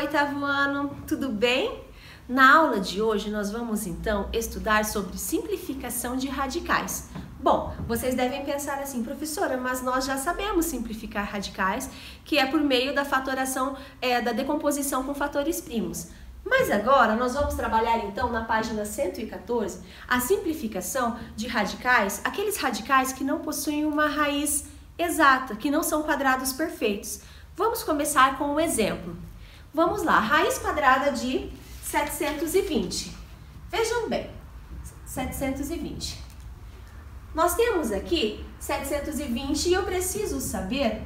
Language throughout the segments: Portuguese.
oitavo ano, tudo bem? Na aula de hoje nós vamos então estudar sobre simplificação de radicais. Bom, vocês devem pensar assim, professora, mas nós já sabemos simplificar radicais, que é por meio da fatoração, da decomposição com fatores primos. Mas agora nós vamos trabalhar então na página 114 a simplificação de radicais, aqueles radicais que não possuem uma raiz exata, que não são quadrados perfeitos. Vamos começar com um exemplo. Vamos lá, raiz quadrada de 720. Vejam bem, 720. Nós temos aqui 720 e eu preciso saber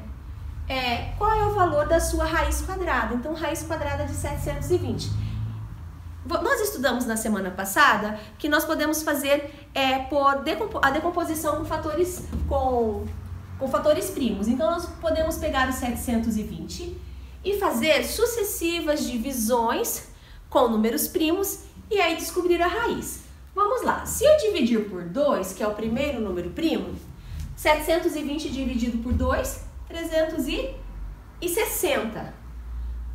qual é o valor da sua raiz quadrada. Então, raiz quadrada de 720. Nós estudamos na semana passada que nós podemos fazer a decomposição com fatores primos. Então, nós podemos pegar o 720 e fazer sucessivas divisões com números primos e aí descobrir a raiz. Vamos lá, se eu dividir por 2, que é o primeiro número primo, 720 dividido por 2, 360.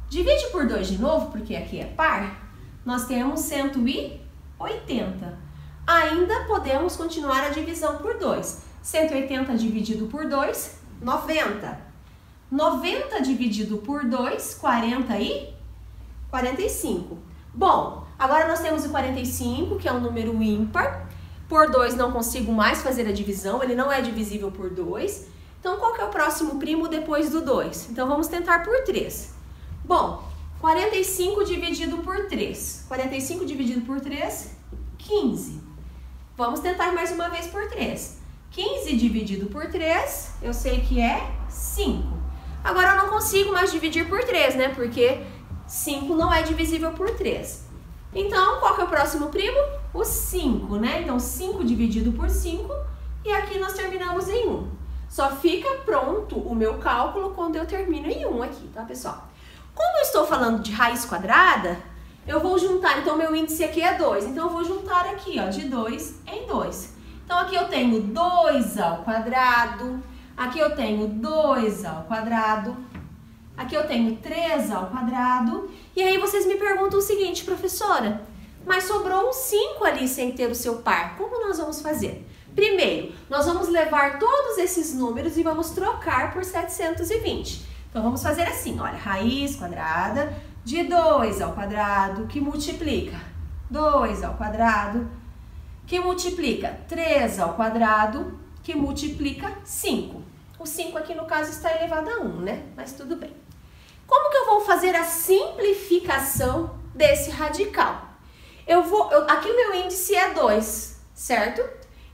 Divide por 2 de novo, porque aqui é par, nós temos 180. Ainda podemos continuar a divisão por 2. 180 dividido por 2, 90. 90 dividido por 2, 45. Bom, agora nós temos o 45, que é um número ímpar. Por 2 não consigo mais fazer a divisão, ele não é divisível por 2. Então, qual que é o próximo primo depois do 2? Então, vamos tentar por 3. Bom, 45 dividido por 3. 45 dividido por 3, 15. Vamos tentar mais uma vez por 3. 15 dividido por 3, eu sei que é 5. Agora, eu não consigo mais dividir por 3, né? Porque 5 não é divisível por 3. Então, qual que é o próximo primo? O 5, né? Então, 5 dividido por 5 e aqui nós terminamos em 1. Só fica pronto o meu cálculo quando eu termino em 1 aqui, tá, pessoal? Como eu estou falando de raiz quadrada, eu vou juntar, então meu índice aqui é 2. Então, eu vou juntar aqui, ó, de 2 em 2. Então, aqui eu tenho 2 ao quadrado, aqui eu tenho 2 ao quadrado, aqui eu tenho 3 ao quadrado. E aí vocês me perguntam o seguinte, professora, mas sobrou um 5 ali sem ter o seu par. Como nós vamos fazer? Primeiro, nós vamos levar todos esses números e vamos trocar por 720. Então, vamos fazer assim, olha, raiz quadrada de 2 ao quadrado, que multiplica 2 ao quadrado, que multiplica 3 ao quadrado, que multiplica 5. O 5 aqui, no caso, está elevado a 1, né? Mas tudo bem. Como que eu vou fazer a simplificação desse radical? Aqui o meu índice é 2, certo?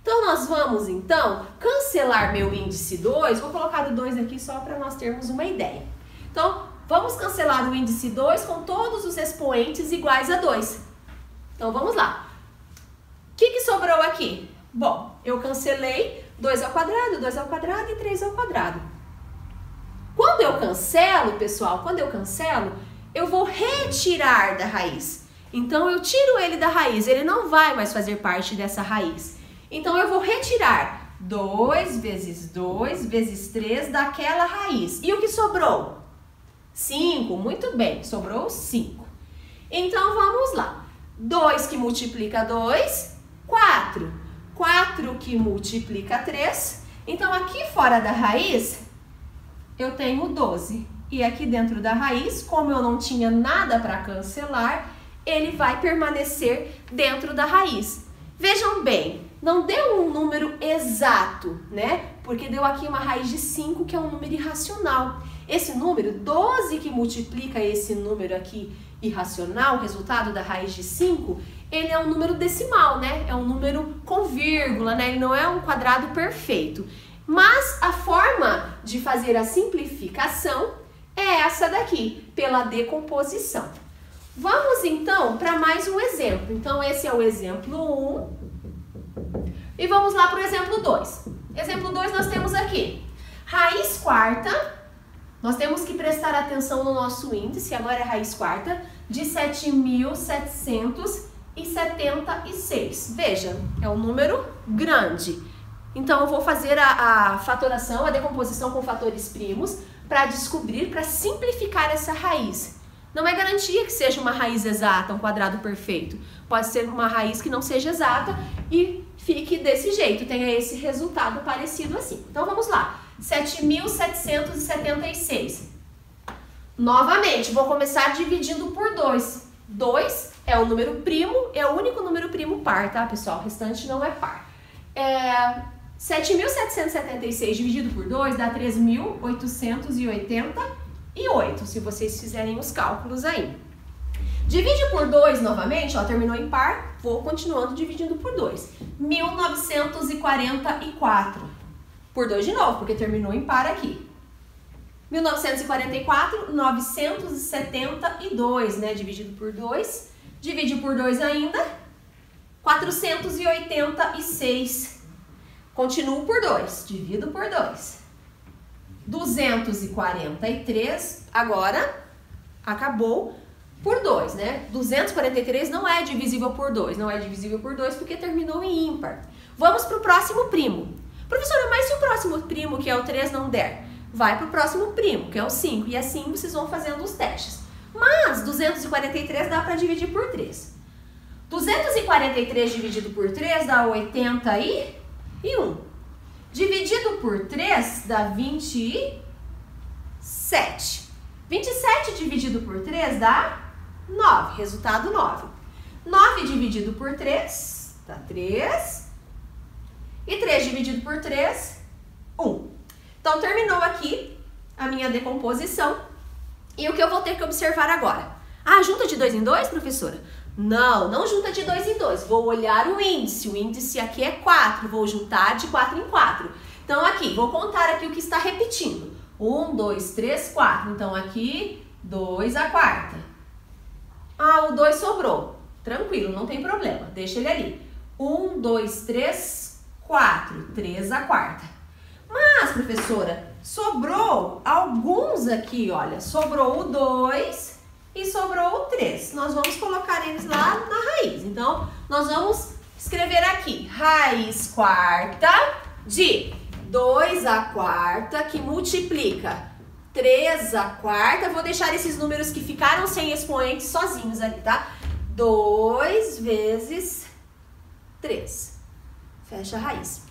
Então, nós vamos, então, cancelar meu índice 2. Vou colocar o 2 aqui só para nós termos uma ideia. Então, vamos cancelar o índice 2 com todos os expoentes iguais a 2. Então, vamos lá. O que sobrou aqui? Bom, eu cancelei 2 ao quadrado e 3 ao quadrado. Quando eu cancelo, pessoal, eu vou retirar da raiz. Então, eu tiro ele da raiz, ele não vai mais fazer parte dessa raiz. Então, eu vou retirar 2 vezes 2 vezes 3 daquela raiz. E o que sobrou? 5, muito bem, sobrou 5. Então, vamos lá. 2 que multiplica 2, 4. 4 que multiplica 3. Então, aqui fora da raiz, eu tenho 12. E aqui dentro da raiz, como eu não tinha nada para cancelar, ele vai permanecer dentro da raiz. Vejam bem, não deu um número exato, né? Porque deu aqui uma raiz de 5, que é um número irracional. Esse número, 12 que multiplica esse número aqui irracional, o resultado da raiz de 5, ele é um número decimal, né? É um número com vírgula, né? Ele não é um quadrado perfeito. Mas a forma de fazer a simplificação é essa daqui, pela decomposição. Vamos então para mais um exemplo. Então, esse é o exemplo 1. E vamos lá para o exemplo 2. Exemplo 2 nós temos aqui raiz quarta. Nós temos que prestar atenção no nosso índice, agora é raiz quarta, de 7.776. Veja, é um número grande. Então, eu vou fazer a fatoração, a decomposição com fatores primos, para descobrir, para simplificar essa raiz. Não é garantia que seja uma raiz exata, um quadrado perfeito. Pode ser uma raiz que não seja exata e fique desse jeito, tenha esse resultado parecido assim. Então vamos lá, 7.776. Novamente, vou começar dividindo por 2. 2 é o número primo, é o único número primo par, tá, pessoal? O restante não é par. 7.776 dividido por 2 dá 3.888, se vocês fizerem os cálculos aí. Divide por 2 novamente, ó, terminou em par, vou continuando dividindo por 2. 1944. Por 2 de novo, porque terminou em par aqui. 1944, 972, né? Dividido por 2. Divide por 2 ainda. 486. Continuo por 2. Divido por 2. 243. Agora, acabou por 2, né? 243 não é divisível por 2. Não é divisível por 2 porque terminou em ímpar. Vamos para o próximo primo. Professora, mas se o próximo primo, que é o 3, não der? Vai para o próximo primo, que é o 5. E assim vocês vão fazendo os testes. Mas 243 dá para dividir por 3. 243 dividido por 3 dá 81. Dividido por 3 dá 27. 27 dividido por 3 dá 9. Resultado 9. 9 dividido por 3 dá 3. E 3 dividido por 3, 1. Então, terminou aqui a minha decomposição. E o que eu vou ter que observar agora? Ah, junta de 2 em 2, professora? Não, não junta de 2 em 2. Vou olhar o índice. O índice aqui é 4. Vou juntar de 4 em 4. Então, aqui, vou contar aqui o que está repetindo. 1, 2, 3, 4. Então, aqui, 2 a quarta. Ah, o 2 sobrou. Tranquilo, não tem problema. Deixa ele ali. 1, 2, 3, 4. 3 a quarta. Mas, professora, sobrou alguns aqui, olha. Sobrou o 2 e sobrou o 3. Nós vamos colocar eles lá na raiz. Então, nós vamos escrever aqui. Raiz quarta de 2 a quarta, que multiplica 3 a quarta. Vou deixar esses números que ficaram sem expoentes sozinhos ali, tá? 2 vezes 3. Fecha a raiz.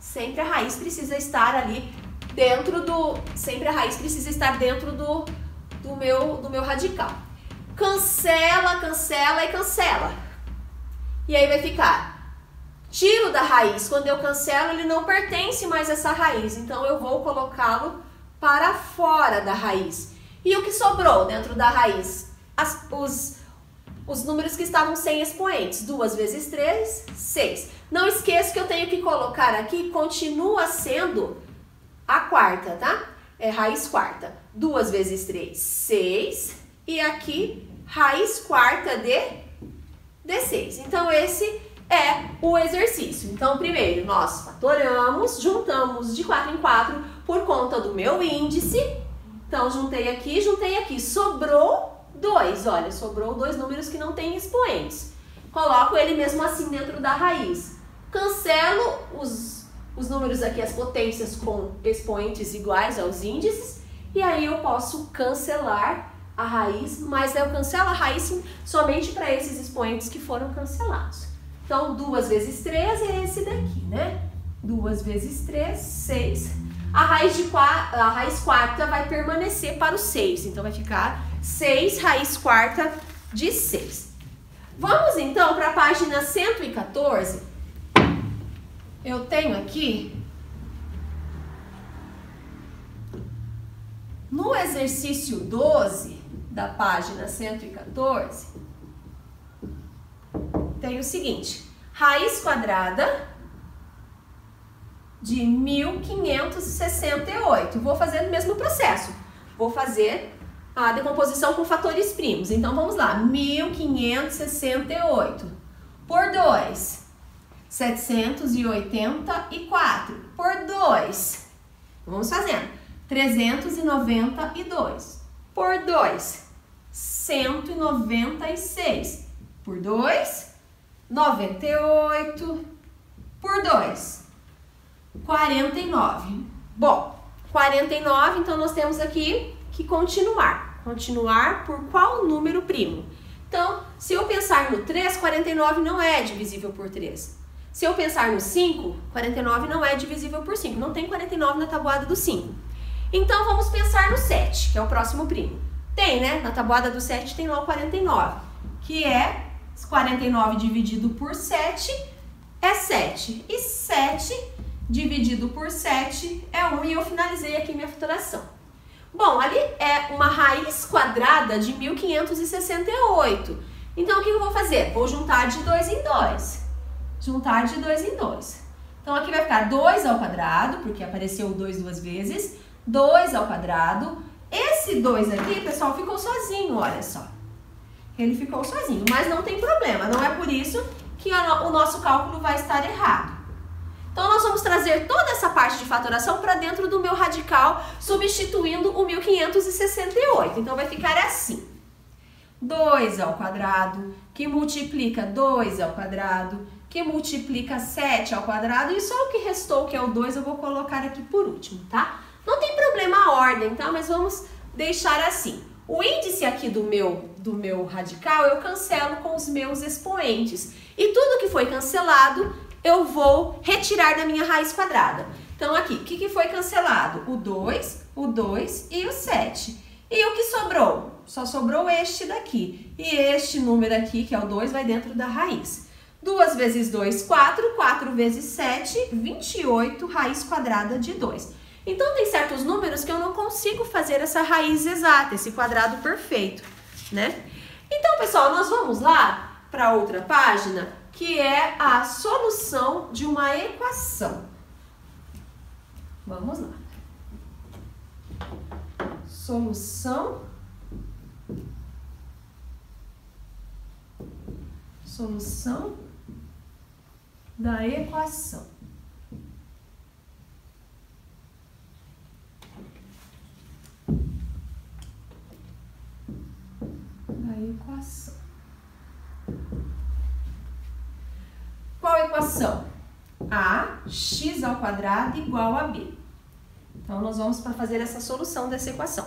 Sempre a raiz precisa estar ali dentro do... Sempre a raiz precisa estar dentro do meu radical. Cancela, cancela e cancela. E aí vai ficar... Tiro da raiz. Quando eu cancelo, ele não pertence mais a essa raiz. Então, eu vou colocá-lo para fora da raiz. E o que sobrou dentro da raiz? Os números que estavam sem expoentes. 2 vezes 3, 6. Não esqueça que eu tenho que colocar aqui, continua sendo a quarta, tá? É raiz quarta. 2 vezes 3, 6. E aqui, raiz quarta de 6. Então, esse é o exercício. Então, primeiro, nós fatoramos, juntamos de 4 em 4 por conta do meu índice. Então, juntei aqui, sobrou 2. Olha, sobrou 2 números que não têm expoentes. Coloco ele mesmo assim dentro da raiz. Cancelo os números aqui, as potências com expoentes iguais aos índices. E aí eu posso cancelar a raiz, mas eu cancelo a raiz somente para esses expoentes que foram cancelados. Então, 2 vezes 3 é esse daqui, né? 2 vezes 3, 6. A raiz quarta vai permanecer para o 6. Então, vai ficar 6 raiz quarta de 6. Vamos, então, para a página 114. Eu tenho aqui, no exercício 12 da página 114, tem o seguinte, raiz quadrada de 1568. Vou fazer o mesmo processo. Vou fazer a decomposição com fatores primos. Então, vamos lá. 1568 por 2, 784 por 2. Vamos fazendo. 392 por 2, 196 por 2, 98 por 2, 49. Bom, 49, então nós temos aqui que continuar. Continuar por qual número primo? Então, se eu pensar no 3, 49 não é divisível por 3. Se eu pensar no 5, 49 não é divisível por 5. Não tem 49 na tabuada do 5. Então, vamos pensar no 7, que é o próximo primo. Tem, né? Na tabuada do 7 tem lá o 49, que é 49 dividido por 7 é 7. E 7 dividido por 7 é 1. E eu finalizei aqui minha fatoração. Bom, ali é uma raiz quadrada de 1568. Então, o que eu vou fazer? Vou juntar de 2 em 2. Juntar de 2 em 2. Então, aqui vai ficar 2 ao quadrado, porque apareceu o 2 duas vezes. 2 ao quadrado. Esse 2 aqui, pessoal, ficou sozinho, olha só. Ele ficou sozinho, mas não tem problema. Não é por isso que o nosso cálculo vai estar errado. Então, nós vamos trazer toda essa parte de fatoração para dentro do meu radical, substituindo o 1568. Então, vai ficar assim. 2 ao quadrado, que multiplica 2 ao quadrado, que multiplica 7 ao quadrado. E só o que restou, que é o 2, eu vou colocar aqui por último, tá? Não tem problema a ordem, tá? Mas vamos deixar assim. O índice aqui do meu radical, eu cancelo com os meus expoentes. E tudo que foi cancelado, eu vou retirar da minha raiz quadrada. Então, aqui, o que foi cancelado? O 2 e o 7. E o que sobrou? Só sobrou este daqui. E este número aqui, que é o 2, vai dentro da raiz. 2 vezes 2, 4. 4 vezes 7, 28, raiz quadrada de 2. Então, tem certos números que eu não consigo fazer essa raiz exata, esse quadrado perfeito, né? Então, pessoal, nós vamos lá para outra página, que é a solução de uma equação. Vamos lá. Solução da equação. Qual equação? A x ao quadrado igual a b. Então, nós vamos para fazer essa solução dessa equação.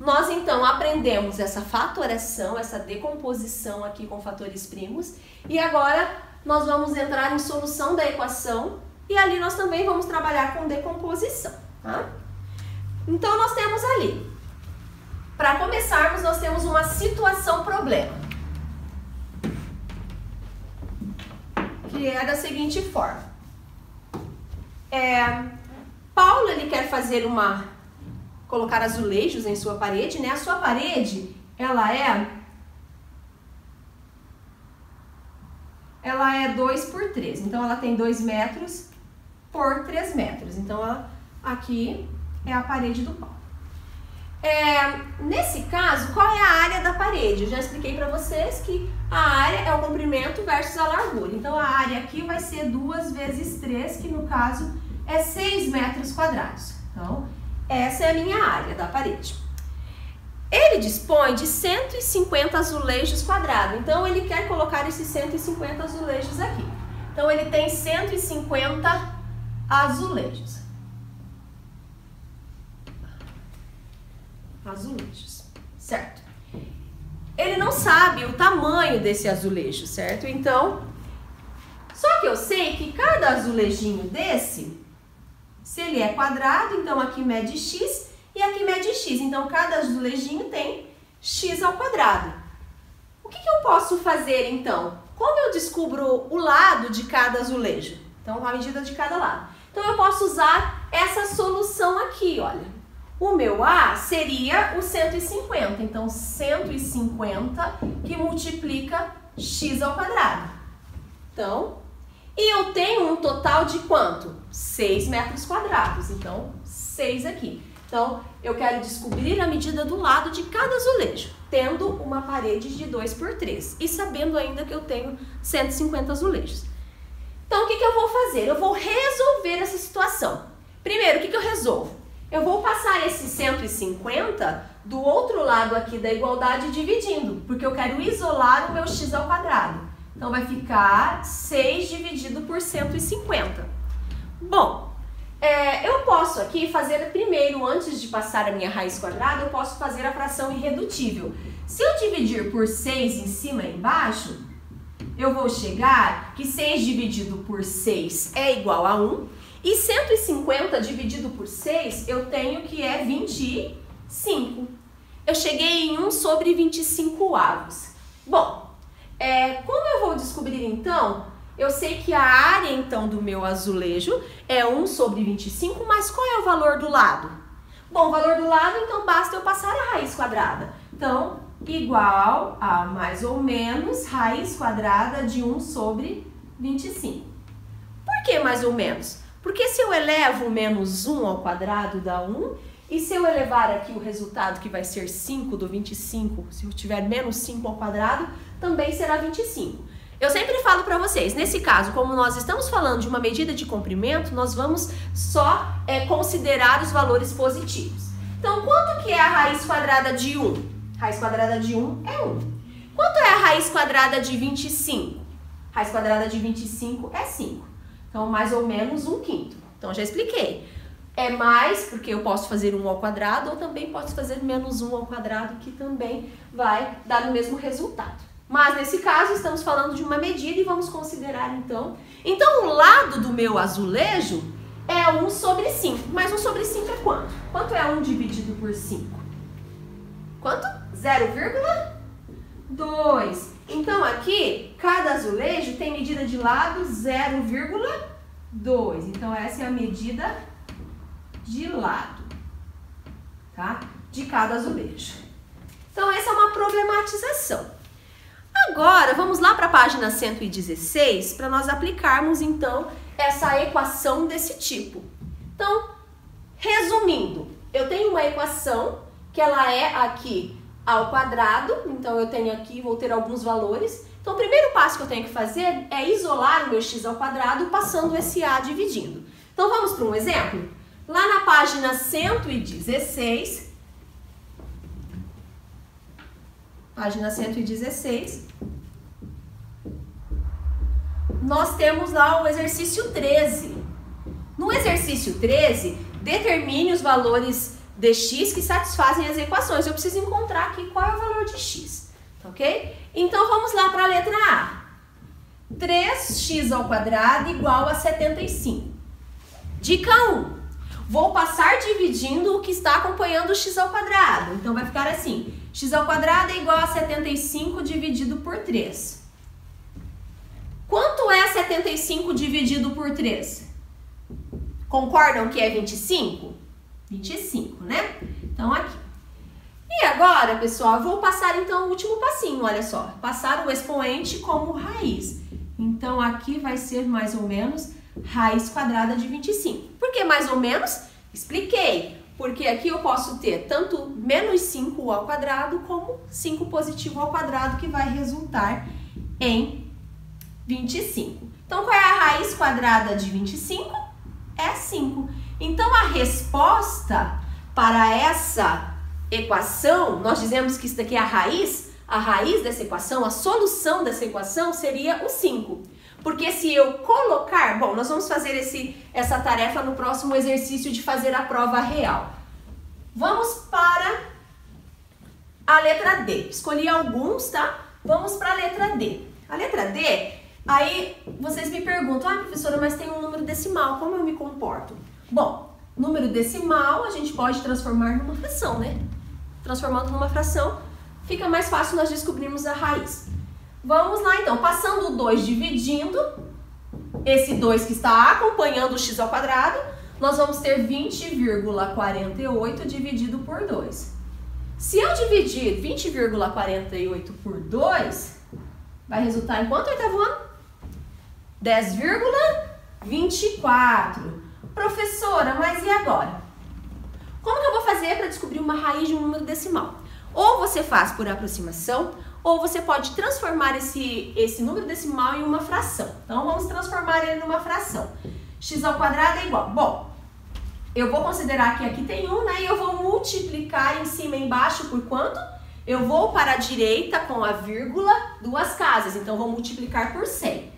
Nós, então, aprendemos essa fatoração, essa decomposição aqui com fatores primos. E agora, nós vamos entrar em solução da equação. E ali nós também vamos trabalhar com decomposição, tá? Então, nós temos ali. Para começarmos, nós temos uma situação-problema. Que é da seguinte forma. Paulo, ele quer fazer colocar azulejos em sua parede, né? A sua parede, ela é 2 por 3. Então, ela tem 2 metros por 3 metros. Então, aqui é a parede do Paulo. Nesse caso, qual é a área da parede? Eu já expliquei para vocês que a área é o comprimento versus a largura. Então, a área aqui vai ser 2 vezes 3, que no caso é 6 metros quadrados. Então, essa é a minha área da parede. Ele dispõe de 150 azulejos quadrados. Então, ele quer colocar esses 150 azulejos aqui. Então, ele tem 150 azulejos. Certo? Ele não sabe o tamanho desse azulejo, certo? Então, só que eu sei que cada azulejinho desse, se ele é quadrado, então aqui mede x e aqui mede x. Então, cada azulejinho tem x ao quadrado. O que eu posso fazer, então? Como eu descubro o lado de cada azulejo? Então, a medida de cada lado. Então, eu posso usar essa solução aqui, olha. O meu A seria o 150, então 150 que multiplica x ao quadrado. Então, e eu tenho um total de quanto? 6 metros quadrados, então 6 aqui. Então, eu quero descobrir a medida do lado de cada azulejo, tendo uma parede de 2 por 3 e sabendo ainda que eu tenho 150 azulejos. Então, o que eu vou fazer? Eu vou resolver essa situação. Primeiro, o que eu resolvo? Eu vou passar esse 150 do outro lado aqui da igualdade dividindo, porque eu quero isolar o meu x ao quadrado. Então, vai ficar 6 dividido por 150. Bom, eu posso posso aqui fazer primeiro, antes de passar a minha raiz quadrada, eu posso fazer a fração irredutível. Se eu dividir por 6 em cima e embaixo, eu vou chegar que 6 dividido por 6 é igual a 1. E 150 dividido por 6, eu tenho que é 25. Eu cheguei em 1 sobre 25 avos. Bom, como eu vou descobrir então? Eu sei que a área então do meu azulejo é 1 sobre 25, mas qual é o valor do lado? Bom, o valor do lado, então basta eu passar a raiz quadrada. Então, igual a mais ou menos raiz quadrada de 1 sobre 25. Por que mais ou menos? Porque se eu elevo menos 1 ao quadrado dá 1, e se eu elevar aqui o resultado que vai ser 5 do 25, se eu tiver menos 5 ao quadrado, também será 25. Eu sempre falo para vocês, nesse caso, como nós estamos falando de uma medida de comprimento, nós vamos só considerar os valores positivos. Então, quanto que é a raiz quadrada de 1? Raiz quadrada de 1 é 1. Quanto é a raiz quadrada de 25? Raiz quadrada de 25 é 5. Então, mais ou menos 1/5. Então, já expliquei. É mais, porque eu posso fazer 1 ao quadrado, ou também posso fazer menos 1 ao quadrado, que também vai dar o mesmo resultado. Mas, nesse caso, estamos falando de uma medida e vamos considerar, então... Então, o lado do meu azulejo é 1 sobre 5. Mas 1 sobre 5 é quanto? Quanto é 1 dividido por 5? Quanto? 0,2. Então, aqui, cada azulejo tem medida de lado 0,2. Então, essa é a medida de lado, tá? De cada azulejo. Então, essa é uma problematização. Agora, vamos lá para a página 116 para nós aplicarmos, então, essa equação desse tipo. Então, resumindo, eu tenho uma equação que ela é aqui ao quadrado, então eu tenho aqui, vou ter alguns valores. Então, o primeiro passo que eu tenho que fazer é isolar o meu x ao quadrado passando esse a dividindo. Então, vamos para um exemplo? Lá na página 116, nós temos lá o exercício 13. No exercício 13, determine os valores de x que satisfazem as equações. Eu preciso encontrar aqui qual é o valor de x, ok? Então, vamos lá para a letra A. 3x ao quadrado igual a 75. Dica 1. Vou passar dividindo o que está acompanhando o x ao quadrado. Então, vai ficar assim. X ao quadrado é igual a 75 dividido por 3. Quanto é 75 dividido por 3? Concordam que é 25? 25, né? Então, aqui. E agora, pessoal, eu vou passar, então, o último passinho, olha só. Passar o expoente como raiz. Então, aqui vai ser mais ou menos raiz quadrada de 25. Por que mais ou menos? Expliquei. Porque aqui eu posso ter tanto menos 5 ao quadrado como 5 positivo ao quadrado, que vai resultar em 25. Então, qual é a raiz quadrada de 25? É 5. Então, a resposta para essa equação, nós dizemos que isso daqui é a raiz dessa equação, a solução dessa equação seria o 5. Porque se eu colocar... Bom, nós vamos fazer essa tarefa no próximo exercício de fazer a prova real. Vamos para a letra D. Escolhi alguns, tá? Vamos para a letra D. A letra D, aí vocês me perguntam, professora, mas tem um número decimal, como eu me comporto? Bom, número decimal a gente pode transformar numa fração, né? Transformando numa fração, fica mais fácil nós descobrirmos a raiz. Vamos lá, então. Passando o 2 dividindo, esse 2 que está acompanhando o x ao quadrado, nós vamos ter 20,48 dividido por 2. Se eu dividir 20,48 por 2, vai resultar em quanto, oitavo ano? 10,24. Professora, mas e agora? Como que eu vou fazer para descobrir uma raiz de um número decimal? Ou você faz por aproximação, ou você pode transformar esse número decimal em uma fração. Então, vamos transformar ele numa fração. X ao quadrado é igual. Bom, eu vou considerar que aqui tem 1, né? E eu vou multiplicar em cima e embaixo por quanto? Eu vou para a direita com a vírgula, 2 casas. Então, vou multiplicar por 100.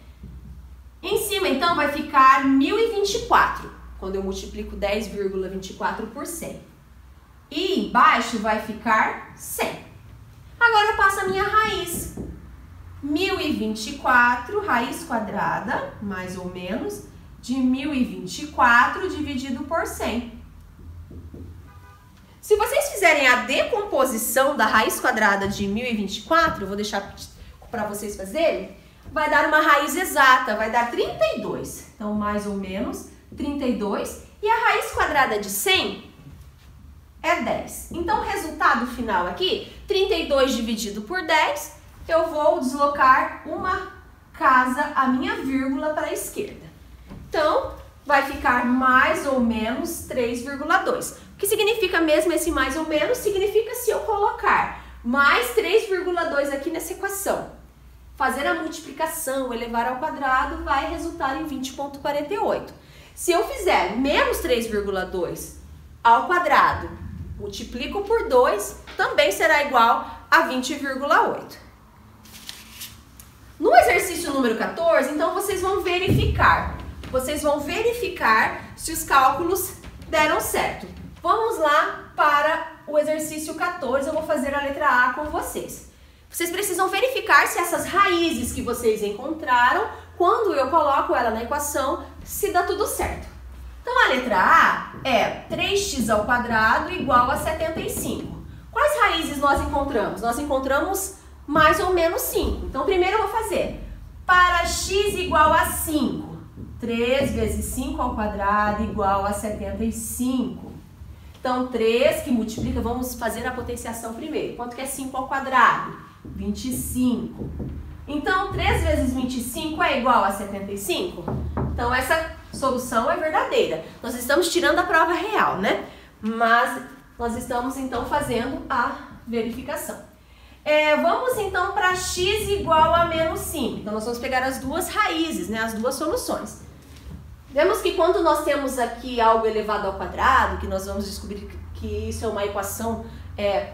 Em cima, então, vai ficar 1024. quando eu multiplico 10,24 por 100. E embaixo vai ficar 100. Agora eu passo a minha raiz. 1024, raiz quadrada, mais ou menos, de 1024 dividido por 100. Se vocês fizerem a decomposição da raiz quadrada de 1024, eu vou deixar para vocês fazerem, vai dar uma raiz exata, vai dar 32. Então, mais ou menos, 32. E a raiz quadrada de 100 é 10. Então, o resultado final aqui, 32 dividido por 10, eu vou deslocar uma casa, a minha vírgula, para a esquerda. Então, vai ficar mais ou menos 3,2. O que significa mesmo esse mais ou menos? Significa se eu colocar mais 3,2 aqui nessa equação, fazer a multiplicação, elevar ao quadrado, vai resultar em 20,48. Se eu fizer menos 3,2 ao quadrado, multiplico por 2, também será igual a 20,8. No exercício número 14, então, vocês vão verificar. Vocês vão verificar se os cálculos deram certo. Vamos lá para o exercício 14, eu vou fazer a letra A com vocês. Vocês precisam verificar se essas raízes que vocês encontraram, quando eu coloco ela na equação, se dá tudo certo. Então, a letra A é 3x ao quadrado igual a 75. Quais raízes nós encontramos? Nós encontramos mais ou menos 5. Então, primeiro eu vou fazer para x igual a 5. 3 vezes 5 ao quadrado igual a 75. Então, 3 que multiplica, vamos fazer a potenciação primeiro. Quanto que é 5 ao quadrado? 25. Então, 3 vezes 25 é igual a 75? Então, essa solução é verdadeira. Nós estamos tirando a prova real, né? Mas nós estamos, então, fazendo a verificação. Vamos, então, para x igual a menos 5. Então, nós vamos pegar as duas raízes, né? As duas soluções. Vemos que quando nós temos aqui algo elevado ao quadrado, que nós vamos descobrir que isso é uma equação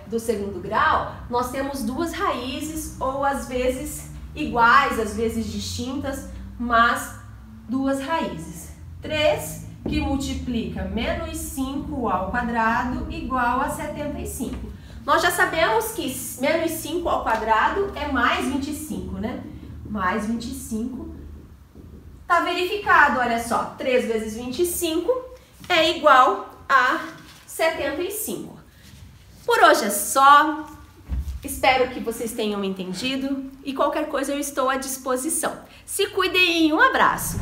do segundo grau, nós temos duas raízes, ou às vezes iguais, às vezes distintas, mas duas raízes. 3 que multiplica menos 5 ao quadrado igual a 75. Nós já sabemos que menos 5 ao quadrado é mais 25, né? Mais 25. Tá verificado, olha só. 3 vezes 25 é igual a 75. Por hoje é só. Espero que vocês tenham entendido. E qualquer coisa eu estou à disposição. Se cuidem e um abraço.